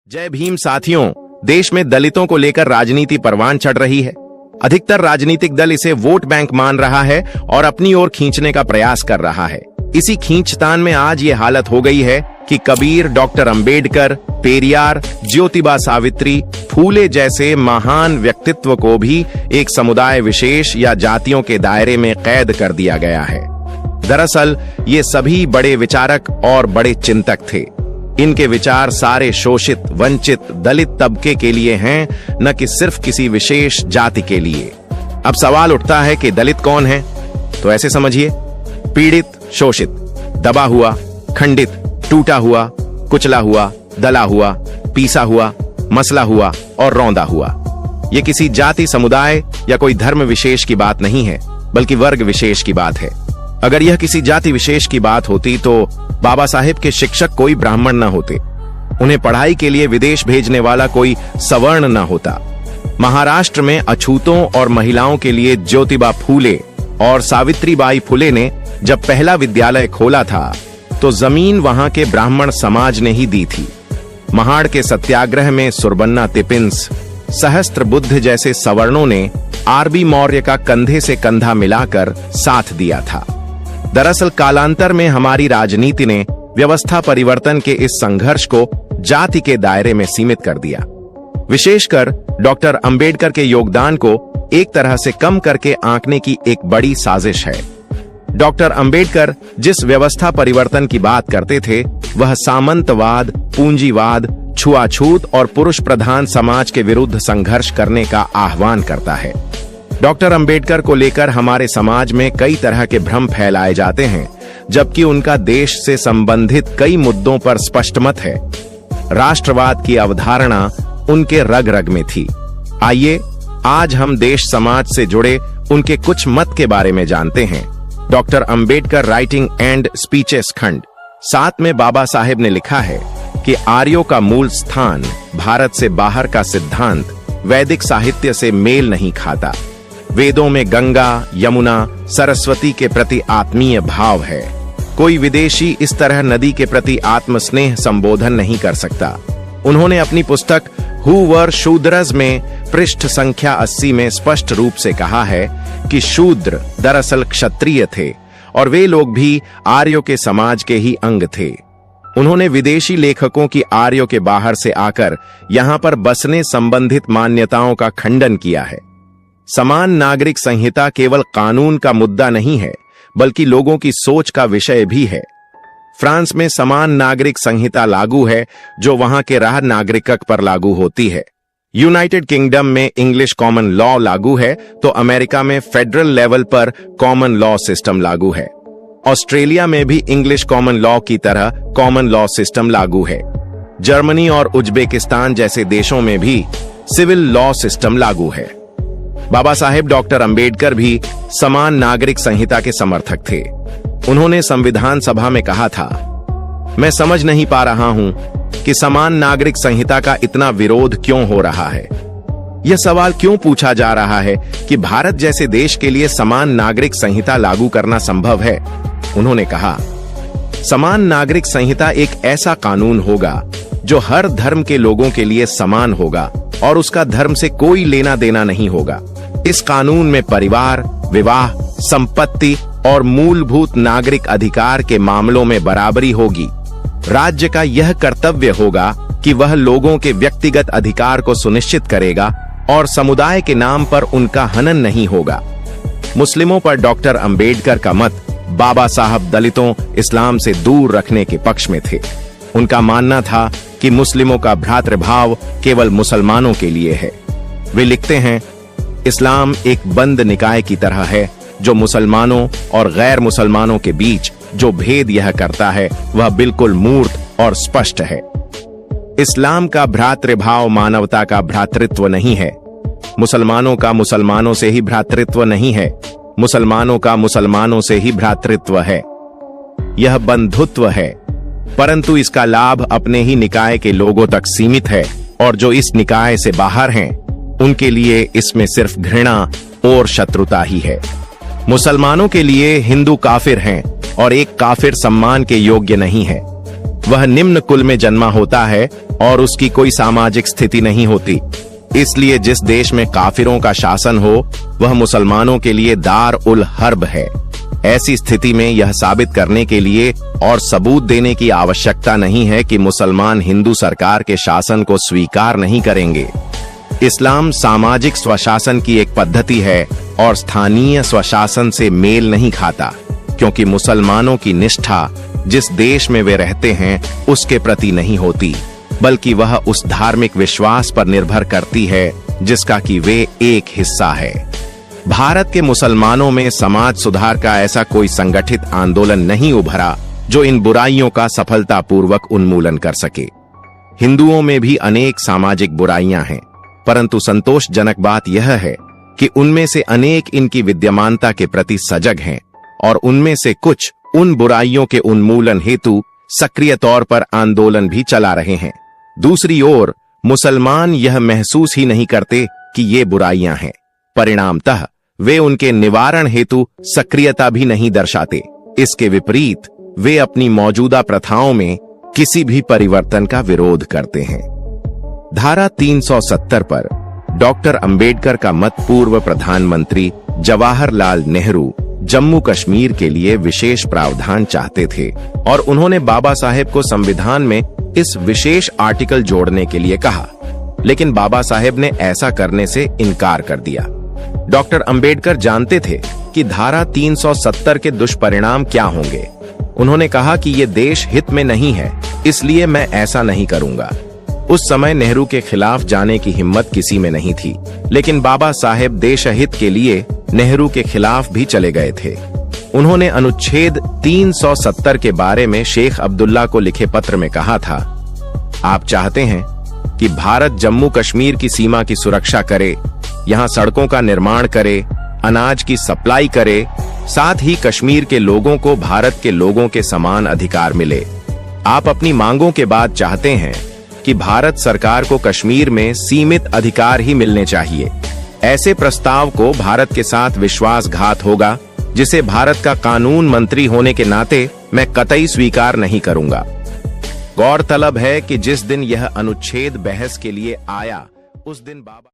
जय भीम साथियों, देश में दलितों को लेकर राजनीति परवान चढ़ रही है। अधिकतर राजनीतिक दल इसे वोट बैंक मान रहा है और अपनी ओर खींचने का प्रयास कर रहा है। इसी खींचतान में आज ये हालत हो गई है कि कबीर, डॉक्टर अंबेडकर, पेरियार, ज्योतिबा सावित्री, फूले जैसे महान व्यक्तित्व को भी एक समुदाय विशेष या जातियों के दायरे में कैद कर दिया गया है। दरअसल ये सभी बड़े विचारक और बड़े चिंतक थे। इनके विचार सारे शोषित, वंचित, दलित तबके के लिए हैं, न कि सिर्फ किसी विशेष जाति के लिए। अब सवाल उठता है कि दलित कौन है? तो ऐसे समझिए, पीड़ित, शोषित, दबा हुआ, खंडित, टूटा हुआ, कुचला हुआ, दला हुआ, पीसा हुआ, मसला हुआ और रौंदा हुआ। ये किसी जाति, समुदाय या कोई धर्म विशेष की बात नहीं है, बल्कि वर्ग विशेष की बात है। अगर यह किसी जाति विशेष की बात होती तो बाबा साहेब के शिक्षक कोई ब्राह्मण न होते, उन्हें पढ़ाई के लिए विदेश भेजने वाला कोई सवर्ण न होता। महाराष्ट्र में अछूतों और महिलाओं के लिए ज्योतिबा फूले और सावित्रीबाई फुले ने जब पहला विद्यालय खोला था तो जमीन वहां के ब्राह्मण समाज ने ही दी थी। महाड़ के सत्याग्रह में सुरबन्ना तिपिंस, सहस्त्र बुद्ध जैसे सवर्णों ने आरबी मौर्य का कंधे से कंधा मिलाकर साथ दिया था। दरअसल कालांतर में हमारी राजनीति ने व्यवस्था परिवर्तन के इस संघर्ष को जाति के दायरे में सीमित कर दिया। विशेषकर डॉक्टर अंबेडकर के योगदान को एक तरह से कम करके आंकने की एक बड़ी साजिश है। डॉक्टर अंबेडकर जिस व्यवस्था परिवर्तन की बात करते थे वह सामंतवाद, पूंजीवाद, छुआछूत और पुरुष प्रधान समाज के विरुद्ध संघर्ष करने का आह्वान करता है। डॉक्टर अंबेडकर को लेकर हमारे समाज में कई तरह के भ्रम फैलाए जाते हैं, जबकि उनका देश से संबंधित कई मुद्दों पर स्पष्ट मत है। राष्ट्रवाद की अवधारणा उनके रग रग में थी। आइए आज हम देश समाज से जुड़े उनके कुछ मत के बारे में जानते हैं। Doctor Ambedkar writing and speeches खंड 7 में बाबा साहेब ने लिखा है कि आर्यों का मूल स्थान, भारत से बाहर का सिद्धांत वैदिक साहित्य से मेल नहीं खाता। वेदों में गंगा, यमुना, सरस्वती के प्रति आत्मीय भाव है। कोई विदेशी इस तरह नदी के प्रति आत्मस्नेह संबोधन नहीं कर सकता। उन्होंने अपनी पुस्तक हु वर शूद्रज में पृष्ठ संख्या 80 में स्पष्ट रूप से कहा है कि शूद्र दरअसल क्षत्रिय थे और वे लोग भी आर्यों के समाज के ही अंग थे। उन्होंने विदेशी लेखकों की आर्यों के बाहर से आकर यहां पर बसने संबंधित मान्यताओं का खंडन किया है। समान नागरिक संहिता केवल कानून का मुद्दा नहीं है, बल्कि लोगों की सोच का विषय भी है। फ्रांस में समान नागरिक संहिता लागू है, जो वहां के राह नागरिक पर लागू होती है। यूनाइटेड किंगडम में इंग्लिश कॉमन लॉ लागू है, तो अमेरिका में फेडरल लेवल पर कॉमन लॉ सिस्टम लागू है। ऑस्ट्रेलिया में भी इंग्लिश कॉमन लॉ की तरह कॉमन लॉ सिस्टम लागू है। जर्मनी और उज्बेकिस्तान जैसे देशों में भी सिविल लॉ सिस्टम लागू है। बाबा साहेब डॉक्टर अंबेडकर भी समान नागरिक संहिता के समर्थक थे। उन्होंने संविधान सभा में कहा था, मैं समझ नहीं पा रहा हूं कि समान नागरिक संहिता का इतना विरोध क्यों हो रहा है। यह सवाल क्यों पूछा जा रहा है कि भारत जैसे देश के लिए समान नागरिक संहिता लागू करना संभव है। उन्होंने कहा, समान नागरिक संहिता एक ऐसा कानून होगा जो हर धर्म के लोगों के लिए समान होगा और उसका धर्म से कोई लेना देना नहीं होगा। इस कानून में परिवार, विवाह, संपत्ति और मूलभूत नागरिक अधिकार के मामलों में बराबरी होगी। राज्य का यह कर्तव्य होगा कि वह लोगों के व्यक्तिगत अधिकार को सुनिश्चित करेगा और समुदाय के नाम पर उनका हनन नहीं होगा। मुस्लिमों पर डॉक्टर अंबेडकर का मत, बाबा साहब दलितों, इस्लाम से दूर रखने के पक्ष में थे। उनका मानना था कि मुस्लिमों का भ्रातृभाव केवल मुसलमानों के लिए है। वे लिखते हैं, इस्लाम एक बंद निकाय की तरह है जो मुसलमानों और गैर मुसलमानों के बीच जो भेद यह करता है वह बिल्कुल मूर्त और स्पष्ट है। इस्लाम का भ्रातृभाव मानवता का भ्रातृत्व नहीं है। मुसलमानों का मुसलमानों से ही भ्रातृत्व नहीं है, मुसलमानों का मुसलमानों से ही भ्रातृत्व है। यह बंधुत्व है, परंतु इसका लाभ अपने ही निकाय के लोगों तक सीमित है और जो इस निकाय से बाहर हैं उनके लिए इसमें सिर्फ घृणा और शत्रुता ही है। मुसलमानों के लिए हिंदू काफिर हैं और एक काफिर सम्मान के योग्य नहीं है। वह निम्न कुल में जन्मा होता है और उसकी कोई सामाजिक स्थिति नहीं होती। इसलिए जिस देश में काफिरों का शासन हो वह मुसलमानों के लिए दार उल हर्ब है। ऐसी स्थिति में यह साबित करने के लिए और सबूत देने की आवश्यकता नहीं है कि मुसलमान हिंदू सरकार के शासन को स्वीकार नहीं करेंगे। इस्लाम सामाजिक स्वशासन की एक पद्धति है और स्थानीय स्वशासन से मेल नहीं खाता, क्योंकि मुसलमानों की निष्ठा जिस देश में वे रहते हैं उसके प्रति नहीं होती, बल्कि वह उस धार्मिक विश्वास पर निर्भर करती है जिसका कि वे एक हिस्सा है। भारत के मुसलमानों में समाज सुधार का ऐसा कोई संगठित आंदोलन नहीं उभरा जो इन बुराइयों का सफलतापूर्वक उन्मूलन कर सके। हिंदुओं में भी अनेक सामाजिक बुराइयां हैं, परंतु संतोषजनक बात यह है कि उनमें से अनेक इनकी विद्यमानता के प्रति सजग हैं और उनमें से कुछ उन बुराइयों के उन्मूलन हेतु सक्रिय तौर पर आंदोलन भी चला रहे हैं। दूसरी ओर मुसलमान यह महसूस ही नहीं करते कि ये बुराइयां हैं, परिणामतः वे उनके निवारण हेतु सक्रियता भी नहीं दर्शाते। इसके विपरीत वे अपनी मौजूदा प्रथाओं में किसी भी परिवर्तन का विरोध करते हैं। धारा 370 पर डॉक्टर अंबेडकर का मत पूर्व प्रधानमंत्री जवाहरलाल नेहरू जम्मू कश्मीर के लिए विशेष प्रावधान चाहते थे और उन्होंने बाबा साहेब को संविधान में इस विशेष आर्टिकल जोड़ने के लिए कहा, लेकिन बाबा साहेब ने ऐसा करने से इनकार कर दिया। डॉक्टर अंबेडकर जानते थे कि धारा 370 के दुष्परिणाम क्या होंगे। उन्होंने कहा कि ये देश हित में नहीं है, इसलिए मैं ऐसा नहीं करूंगा। उस समय नेहरू के खिलाफ जाने की हिम्मत किसी में नहीं थी, लेकिन बाबा साहेब देश हित के लिए नेहरू के खिलाफ भी चले गए थे। उन्होंने अनुच्छेद 370 के बारे में शेख अब्दुल्ला को लिखे पत्र में कहा था, आप चाहते हैं कि भारत जम्मू कश्मीर की सीमा की सुरक्षा करे, यहाँ सड़कों का निर्माण करे, अनाज की सप्लाई करे, साथ ही कश्मीर के लोगों को भारत के लोगों के समान अधिकार मिले। आप अपनी मांगों के बाद चाहते हैं कि भारत सरकार को कश्मीर में सीमित अधिकार ही मिलने चाहिए। ऐसे प्रस्ताव को भारत के साथ विश्वासघात होगा, जिसे भारत का कानून मंत्री होने के नाते मैं कतई स्वीकार नहीं करूंगा। गौरतलब है कि जिस दिन यह अनुच्छेद बहस के लिए आया उस दिन बाबा